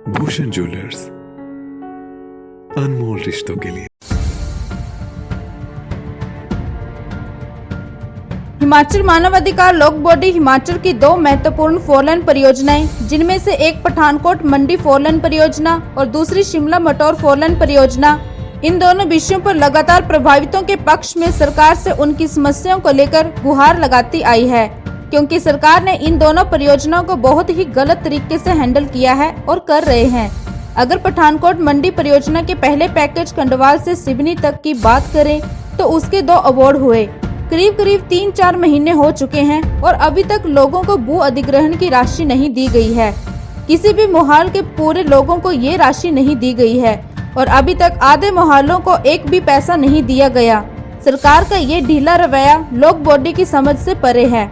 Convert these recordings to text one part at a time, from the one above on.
Bhushan jewellers, अनमोल रिश्तों के लिए। हिमाचल मानवाधिकार लोक बॉडी हिमाचल की दो महत्वपूर्ण फोरलेन परियोजनाएं, जिनमें से एक पठानकोट मंडी फोरलेन परियोजना और दूसरी शिमला मटौर फोरलेन परियोजना, इन दोनों विषयों पर लगातार प्रभावितों के पक्ष में सरकार से उनकी समस्याओं को लेकर गुहार लगाती आई है, क्योंकि सरकार ने इन दोनों परियोजनाओं को बहुत ही गलत तरीके से हैंडल किया है और कर रहे हैं। अगर पठानकोट मंडी परियोजना के पहले पैकेज खंडवाल से सिवनी तक की बात करें तो उसके 2 अवार्ड हुए। करीब 3-4 महीने हो चुके हैं और अभी तक लोगों को भू अधिग्रहण की राशि नहीं दी गई है। किसी भी मोहाल के पूरे लोगों को ये राशि नहीं दी गई है और अभी तक आधे मोहालों को एक भी पैसा नहीं दिया गया। सरकार का ये ढीला रवैया लोक बॉडी की समझ से परे है।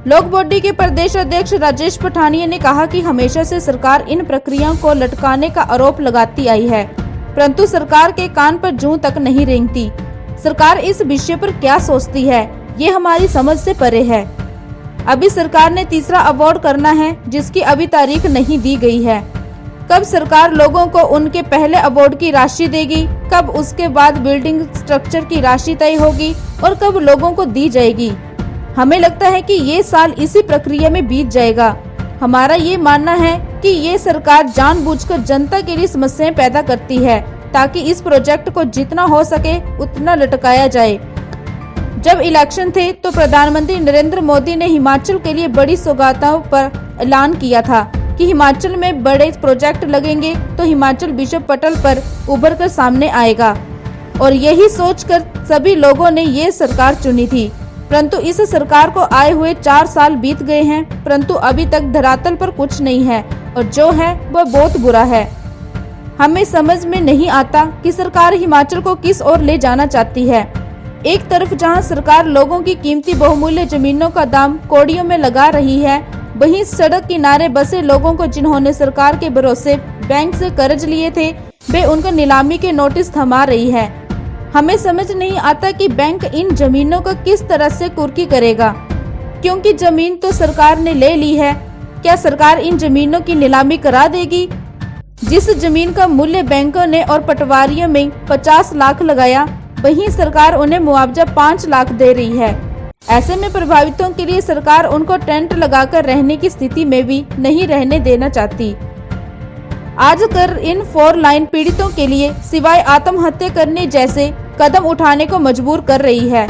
लोक बॉडी के प्रदेश अध्यक्ष राजेश पठानिया ने कहा कि हमेशा से सरकार इन प्रक्रियाओं को लटकाने का आरोप लगाती आई है, परंतु सरकार के कान पर जूं तक नहीं रेंगती। सरकार इस विषय पर क्या सोचती है, ये हमारी समझ से परे है। अभी सरकार ने तीसरा अवार्ड करना है, जिसकी अभी तारीख नहीं दी गई है। कब सरकार लोगों को उनके पहले अवार्ड की राशि देगी, कब उसके बाद बिल्डिंग स्ट्रक्चर की राशि तय होगी और कब लोगों को दी जाएगी। हमें लगता है कि ये साल इसी प्रक्रिया में बीत जाएगा। हमारा ये मानना है कि ये सरकार जानबूझकर जनता के लिए समस्याएं पैदा करती है, ताकि इस प्रोजेक्ट को जितना हो सके उतना लटकाया जाए। जब इलेक्शन थे तो प्रधानमंत्री नरेंद्र मोदी ने हिमाचल के लिए बड़ी सौगातों पर ऐलान किया था कि हिमाचल में बड़े प्रोजेक्ट लगेंगे तो हिमाचल विश्व पटल पर उभर कर सामने आएगा, और यही सोचकर सभी लोगों ने ये सरकार चुनी थी। परंतु इस सरकार को आए हुए 4 साल बीत गए हैं, परंतु अभी तक धरातल पर कुछ नहीं है और जो है वह बहुत बुरा है। हमें समझ में नहीं आता कि सरकार हिमाचल को किस ओर ले जाना चाहती है। एक तरफ जहां सरकार लोगों की कीमती बहुमूल्य जमीनों का दाम कौड़ियों में लगा रही है, वहीं सड़क किनारे बसे लोगों को जिन्होंने सरकार के भरोसे बैंक से कर्ज लिए थे, वे उनको नीलामी के नोटिस थमा रही है। हमें समझ नहीं आता कि बैंक इन जमीनों को किस तरह से कुर्की करेगा, क्योंकि जमीन तो सरकार ने ले ली है। क्या सरकार इन जमीनों की नीलामी करा देगी? जिस जमीन का मूल्य बैंकों ने और पटवारियों में 50 लाख लगाया, वहीं सरकार उन्हें मुआवजा 5 लाख दे रही है। ऐसे में प्रभावितों के लिए सरकार उनको टेंट लगाकर रहने की स्थिति में भी नहीं रहने देना चाहती। आजकल इन 4 लाइन पीड़ितों के लिए सिवाय आत्महत्या करने जैसे कदम उठाने को मजबूर कर रही है।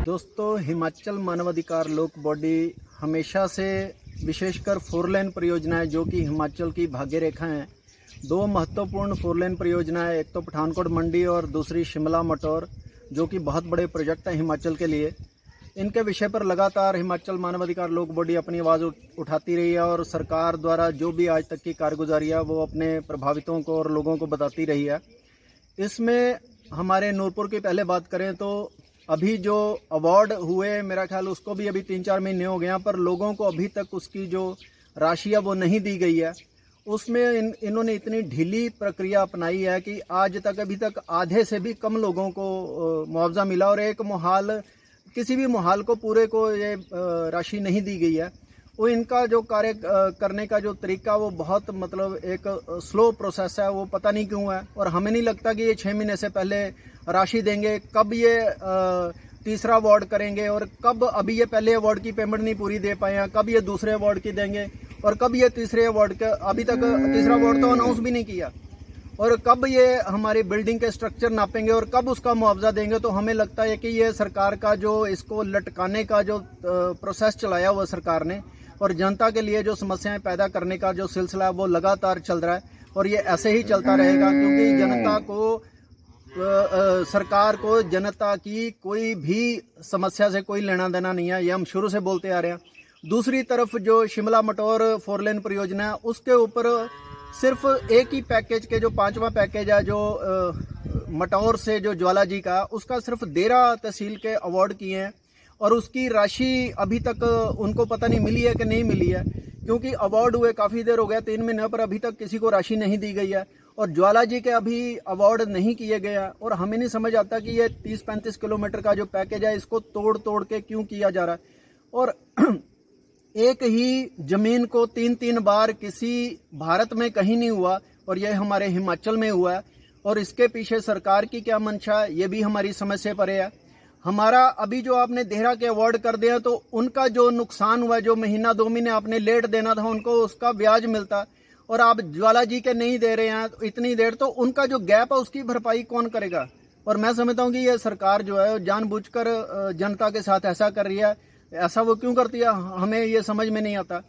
दोस्तों, हिमाचल मानवाधिकार लोक बॉडी हमेशा से विशेषकर 4 लेन परियोजनाएं जो कि हिमाचल की भाग्य रेखा हैं, 2 महत्वपूर्ण 4 लेन परियोजनाएं, एक तो पठानकोट मंडी और दूसरी शिमला मटौर, जो कि बहुत बड़े प्रोजेक्ट हैं हिमाचल के लिए। इनके विषय पर लगातार हिमाचल मानवाधिकार लोक बॉडी अपनी आवाज़ उठाती रही है और सरकार द्वारा जो भी आज तक की कारगुजारी है वो अपने प्रभावितों को और लोगों को बताती रही है। इसमें हमारे नूरपुर की पहले बात करें तो अभी जो अवार्ड हुए, मेरा ख्याल उसको भी अभी 3-4 महीने हो गए हैं, पर लोगों को अभी तक उसकी जो राशि है वो नहीं दी गई है। उसमें इन्होंने इतनी ढीली प्रक्रिया अपनाई है कि आज तक अभी तक आधे से भी कम लोगों को मुआवजा मिला और एक मोहाल, किसी भी मोहाल को पूरे को ये राशि नहीं दी गई है। वो इनका जो कार्य करने का जो तरीका वो बहुत मतलब एक स्लो प्रोसेस है, वो पता नहीं क्यों है। और हमें नहीं लगता कि ये 6 महीने से पहले राशि देंगे, कब ये तीसरा अवार्ड करेंगे और कब, अभी ये पहले अवार्ड की पेमेंट नहीं पूरी दे पाए हैं, कब ये दूसरे अवार्ड की देंगे और कब ये तीसरे अवार्ड का, अभी तक तीसरा अवार्ड तो अनाउंस भी नहीं किया, और कब ये हमारी बिल्डिंग के स्ट्रक्चर नापेंगे और कब उसका मुआवजा देंगे। तो हमें लगता है कि ये सरकार का जो इसको लटकाने का जो प्रोसेस चलाया हुआ सरकार ने और जनता के लिए जो समस्याएं पैदा करने का जो सिलसिला है वो लगातार चल रहा है और ये ऐसे ही चलता रहेगा, क्योंकि जनता को सरकार को जनता की कोई भी समस्या से कोई लेना देना नहीं है, ये हम शुरू से बोलते आ रहे हैं। दूसरी तरफ जो शिमला मटौर 4 लेन परियोजना है, उसके ऊपर सिर्फ एक ही पैकेज के जो 5वां पैकेज है जो मटौर से जो ज्वाला जी का, उसका सिर्फ 13 तहसील के अवार्ड किए हैं और उसकी राशि अभी तक उनको पता नहीं मिली है कि नहीं मिली है, क्योंकि अवार्ड हुए काफ़ी देर हो गया, 3 महीने पर अभी तक किसी को राशि नहीं दी गई है और ज्वाला जी के अभी अवार्ड नहीं किए गए हैं। और हमें नहीं समझ आता कि ये 30-35 किलोमीटर का जो पैकेज है इसको तोड़ तोड़ के क्यों किया जा रहा है। और एक ही जमीन को 3-3 बार किसी भारत में कहीं नहीं हुआ और यह हमारे हिमाचल में हुआ है। और इसके पीछे सरकार की क्या मंशा है, ये भी हमारी समझ से परे है। हमारा अभी जो आपने देहरा के अवार्ड कर दिया तो उनका जो नुकसान हुआ, जो महीना 2 महीने आपने लेट देना था उनको, उसका ब्याज मिलता, और आप ज्वाला जी के नहीं दे रहे हैं इतनी देर, तो उनका जो गैप है उसकी भरपाई कौन करेगा। और मैं समझता हूँ कि ये सरकार जो है जानबूझकर जनता के साथ ऐसा कर रही है। ऐसा वो क्यों करती है, हमें ये समझ में नहीं आता।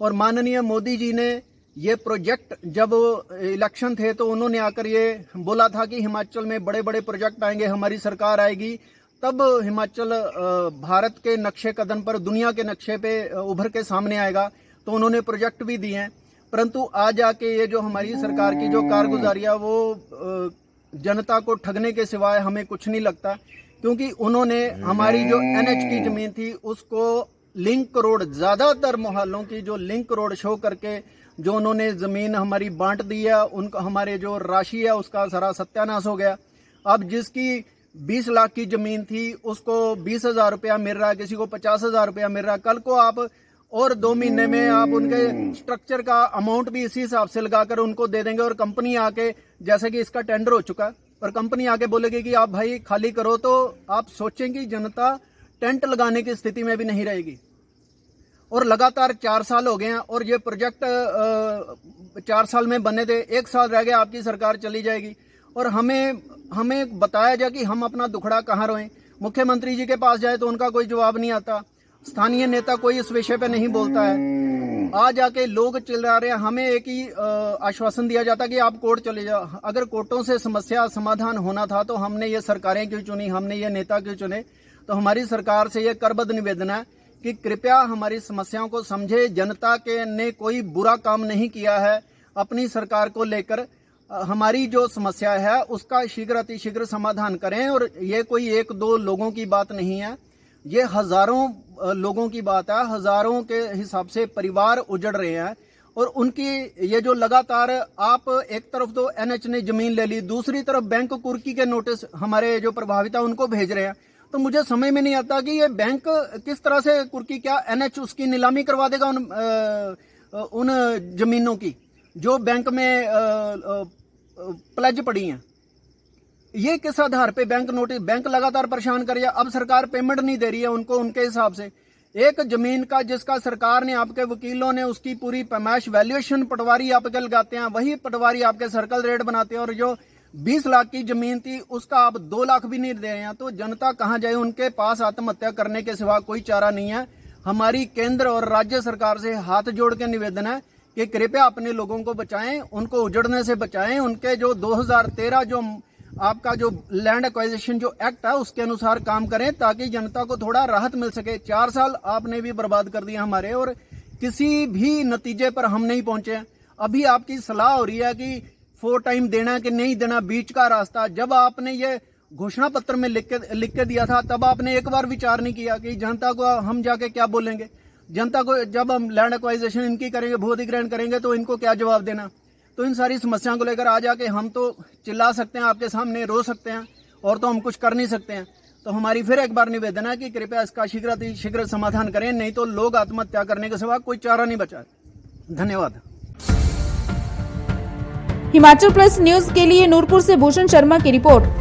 और माननीय मोदी जी ने ये प्रोजेक्ट, जब इलेक्शन थे तो उन्होंने आकर ये बोला था कि हिमाचल में बड़े बड़े प्रोजेक्ट आएंगे, हमारी सरकार आएगी तब हिमाचल भारत के नक्शे कदम पर, दुनिया के नक्शे पे उभर के सामने आएगा। तो उन्होंने प्रोजेक्ट भी दिए हैं, परंतु आज आके ये जो हमारी सरकार की जो कारगुजारी है वो जनता को ठगने के सिवाय हमें कुछ नहीं लगता। क्योंकि उन्होंने हमारी जो NH की जमीन थी उसको लिंक रोड, ज्यादातर मोहल्लों की जो लिंक रोड शो करके जो उन्होंने जमीन हमारी बांट दी है, उनका हमारे जो राशि है उसका सारा सत्यानाश हो गया। अब जिसकी 20 लाख की जमीन थी उसको 20,000 रुपया मिल रहा है, किसी को 50,000 रुपया मिल रहा है। कल को आप और 2 महीने में आप उनके स्ट्रक्चर का अमाउंट भी इसी हिसाब से लगाकर उनको दे देंगे, और कंपनी आके, जैसे कि इसका टेंडर हो चुका है, और कंपनी आके बोलेगी कि आप भाई खाली करो, तो आप सोचेंगे जनता टेंट लगाने की स्थिति में भी नहीं रहेगी। और लगातार 4 साल हो गए हैं और ये प्रोजेक्ट 4 साल में बने थे, 1 साल रह गया, आपकी सरकार चली जाएगी। और हमें बताया जाए कि हम अपना दुखड़ा कहाँ रोएं। मुख्यमंत्री जी के पास जाए तो उनका कोई जवाब नहीं आता, स्थानीय नेता कोई इस विषय पे नहीं बोलता है। आज आके लोग चिल्ला रहे हैं, हमें एक ही आश्वासन दिया जाता कि आप कोर्ट चले जाओ। अगर कोर्टों से समस्या समाधान होना था तो हमने ये सरकारें क्यों चुनी, हमने ये नेता क्यों चुने। तो हमारी सरकार से ये करबद्ध निवेदन है कि कृपया हमारी समस्याओं को समझे। जनता के ने कोई बुरा काम नहीं किया है, अपनी सरकार को लेकर हमारी जो समस्या है उसका शीघ्र अतिशीघ्र समाधान करें। और ये कोई 1-2 लोगों की बात नहीं है, ये हजारों लोगों की बात है। हजारों के हिसाब से परिवार उजड़ रहे हैं, और उनकी ये जो लगातार, आप एक तरफ तो NH ने जमीन ले ली, दूसरी तरफ बैंक कुर्की के नोटिस हमारे जो प्रभावित है उनको भेज रहे हैं। तो मुझे समझ में नहीं आता कि ये बैंक किस तरह से कुर्की, क्या NH उसकी नीलामी करवा देगा उन जमीनों की जो बैंक में प्लेज पड़ी हैं। ये किस आधार पे बैंक नोटिस, बैंक लगातार परेशान कर रही है। अब सरकार पेमेंट नहीं दे रही है उनको उनके हिसाब से। एक जमीन का जिसका सरकार ने, आपके वकीलों ने उसकी पूरी पैमाइश वैल्यूएशन पटवारी आपके लगाते हैं, वही पटवारी आपके सर्कल रेट बनाते हैं, और जो 20 लाख की जमीन थी उसका आप 2 लाख भी नहीं दे रहे हैं। तो जनता कहाँ जाए, उनके पास आत्महत्या करने के सिवा कोई चारा नहीं है। हमारी केंद्र और राज्य सरकार से हाथ जोड़ के निवेदन है कि कृपया अपने लोगों को बचाएं, उनको उजड़ने से बचाएं। उनके जो 2013 जो आपका जो लैंड एक्वाइजिशन जो एक्ट है उसके अनुसार काम करें, ताकि जनता को थोड़ा राहत मिल सके। 4 साल आपने भी बर्बाद कर दिया हमारे, और किसी भी नतीजे पर हम नहीं पहुंचे। अभी आपकी सलाह हो रही है कि 4 टाइम देना कि नहीं देना, बीच का रास्ता। जब आपने ये घोषणा पत्र में लिख के दिया था तब आपने एक बार विचार नहीं किया कि जनता को हम जाके क्या बोलेंगे। जनता को जब हम लैंड एक्वाइजिशन इनकी करेंगे, भू अधिग्रहण करेंगे, तो इनको क्या जवाब देना। तो इन सारी समस्याओं को लेकर आज आके हम तो चिल्ला सकते हैं, आपके सामने रो सकते हैं, और तो हम कुछ कर नहीं सकते हैं। तो हमारी फिर एक बार निवेदन है कि कृपया इसका शीघ्र समाधान करें, नहीं तो लोग आत्महत्या करने के सिवा कोई चारा नहीं बचा। धन्यवाद। हिमाचल प्लस न्यूज के लिए नूरपुर से भूषण शर्मा की रिपोर्ट।